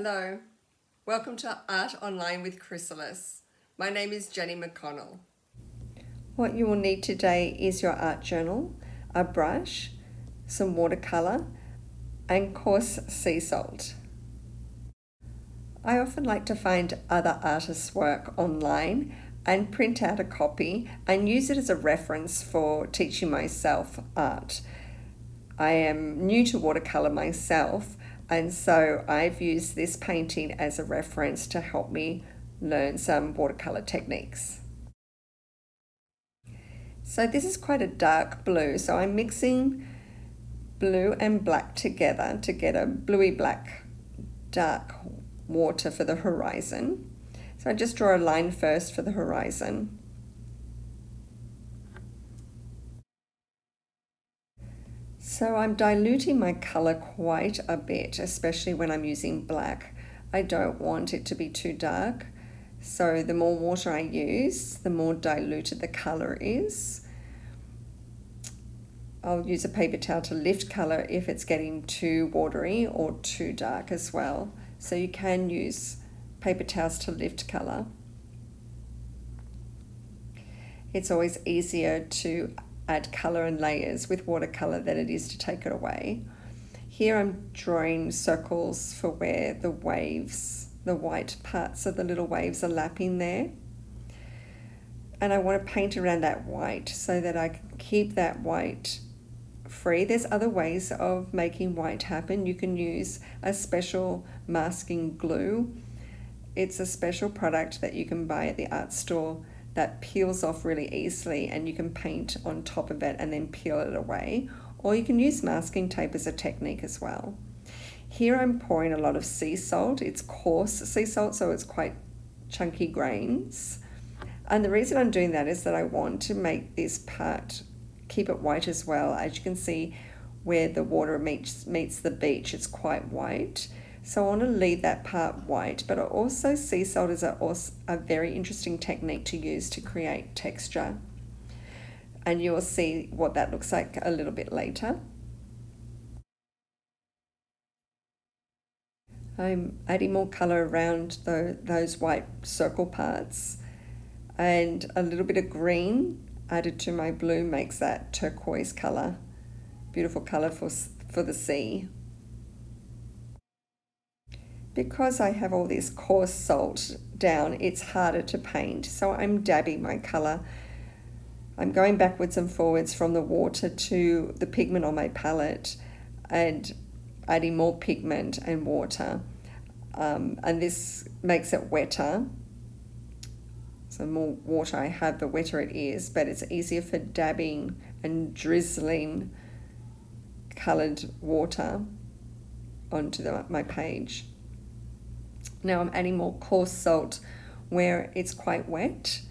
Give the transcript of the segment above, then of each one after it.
Hello, welcome to Art Online with Chrysalis. My name is Jenny McConnell. What you will need today is your art journal, a brush, some watercolor, and coarse sea salt. I often like to find other artists' work online and print out a copy and use it as a reference for teaching myself art. I am new to watercolor myself, and so I've used this painting as a reference to help me learn some watercolor techniques. So this is quite a dark blue, so I'm mixing blue and black together to get a bluey black dark water for the horizon. So I just draw a line first for the horizon. So I'm diluting my color quite a bit, especially when I'm using black. I don't want it to be too dark. So the more water I use, the more diluted the color is. I'll use a paper towel to lift color if it's getting too watery or too dark as well. So you can use paper towels to lift color. It's always easier to add color and layers with watercolor than it is to take it away. Here I'm drawing circles for where the waves, the white parts of the little waves are lapping there. And I want to paint around that white so that I can keep that white free. There's other ways of making white happen. You can use a special masking glue. It's a special product that you can buy at the art store that peels off really easily, and you can paint on top of it and then peel it away. Or you can use masking tape as a technique as well. Here I'm pouring a lot of sea salt. It's coarse sea salt, so it's quite chunky grains. And the reason I'm doing that is that I want to make this part, keep it white as well. As you can see, where the water meets the beach, it's quite white. So I want to leave that part white, but also sea salt is a very interesting technique to use to create texture. And you'll see what that looks like a little bit later. I'm adding more color around those white circle parts, and a little bit of green added to my blue makes that turquoise color, beautiful color for the sea. Because I have all this coarse salt down, it's harder to paint, so I'm dabbing my color. I'm going backwards and forwards from the water to the pigment on my palette and adding more pigment and water, and this makes it wetter. So the more water I have, the wetter it is, but it's easier for dabbing and drizzling colored water onto my page. Now I'm adding more coarse salt where it's quite wet,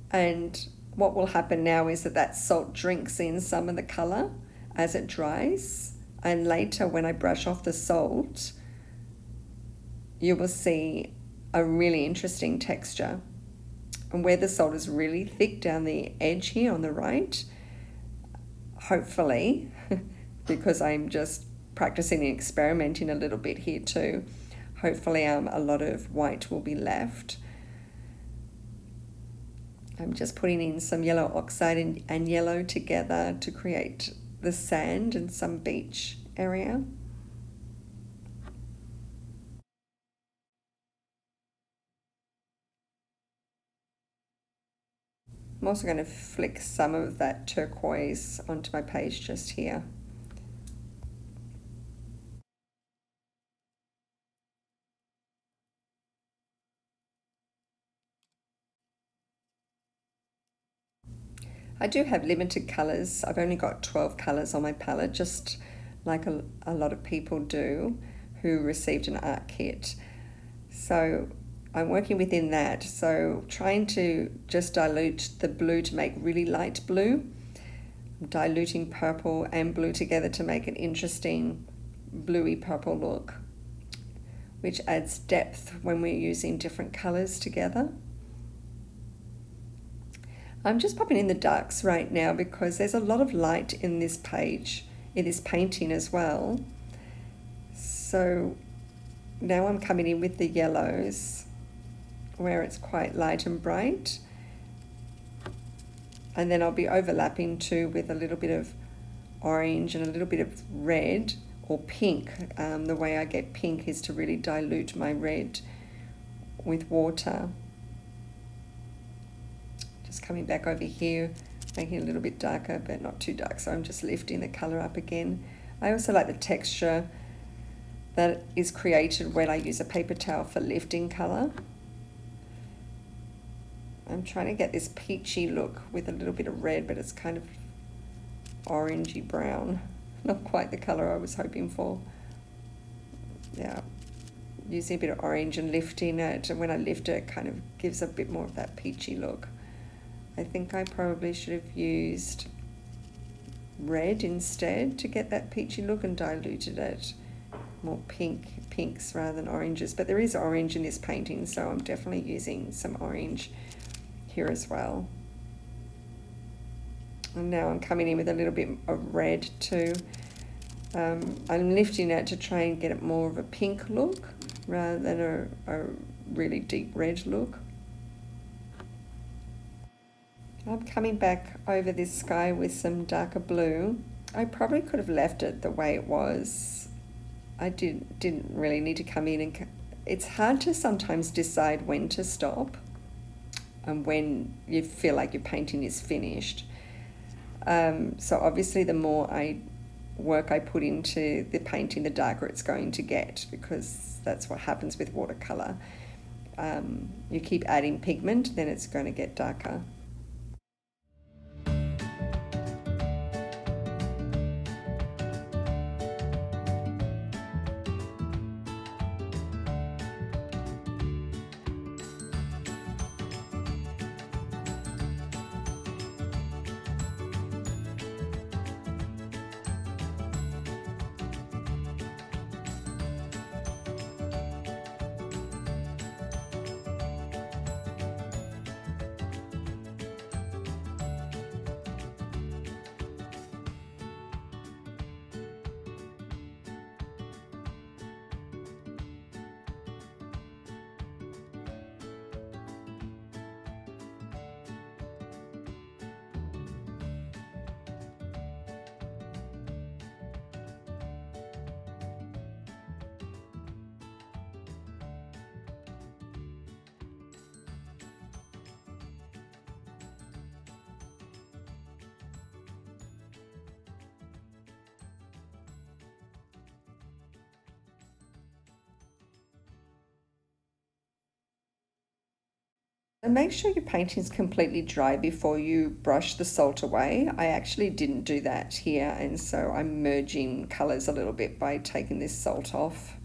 and what will happen now is that salt drinks in some of the color as it dries, and later when I brush off the salt you will see a really interesting texture. And where the salt is really thick down the edge here on the right, hopefully, because I'm just practicing and experimenting a little bit here too, hopefully a lot of white will be left. I'm just putting in some yellow oxide and yellow together to create the sand and some beach area. I'm also going to flick some of that turquoise onto my page just here. I do have limited colours. I've only got 12 colours on my palette, just like a lot of people do who received an art kit. So I'm working within that. So trying to just dilute the blue to make really light blue. I'm diluting purple and blue together to make an interesting bluey purple look, which adds depth when we're using different colours together. I'm just popping in the darks right now because there's a lot of light in this page, in this painting as well. So Now I'm coming in with the yellows where it's quite light and bright, and then I'll be overlapping too with a little bit of orange and a little bit of red or pink. The way I get pink is to really dilute my red with water. Just coming back over here, making it a little bit darker but not too dark, so I'm just lifting the colour up again. I also like the texture that is created when I use a paper towel for lifting colour. I'm trying to get this peachy look with a little bit of red, but it's kind of orangey brown. Not quite the colour I was hoping for. Yeah, using a bit of orange and lifting it, and when I lift it, it kind of gives a bit more of that peachy look. I think I probably should have used red instead to get that peachy look and diluted it. More pinks rather than oranges, but there is orange in this painting, so I'm definitely using some orange here as well. And now I'm coming in with a little bit of red too. I'm lifting it to try and get it more of a pink look rather than a really deep red look. I'm coming back over this sky with some darker blue. I probably could have left it the way it was. I didn't really need to come in, and it's hard to sometimes decide when to stop and when you feel like your painting is finished. So obviously the more work I put into the painting, the darker it's going to get, because that's what happens with watercolor. You keep adding pigment, then it's going to get darker. And make sure your painting is completely dry before you brush the salt away. I actually didn't do that here, and so I'm merging colours a little bit by taking this salt off.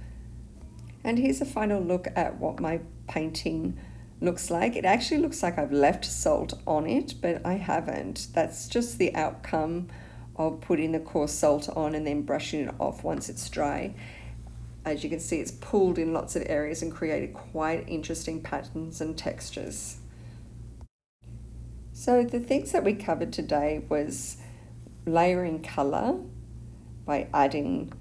And here's a final look at what my painting looks like. It actually looks like I've left salt on it, but I haven't. That's just the outcome of putting the coarse salt on and then brushing it off once it's dry. As you can see, it's pulled in lots of areas and created quite interesting patterns and textures. So the things that we covered today was layering colour by adding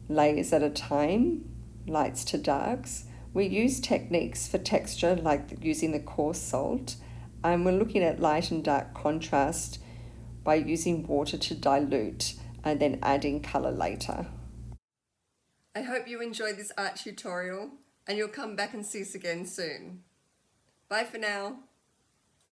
layers at a time, lights to darks. We use techniques for texture like using the coarse salt, and we're looking at light and dark contrast by using water to dilute and then adding colour later. I hope you enjoyed this art tutorial, and you'll come back and see us again soon. Bye for now.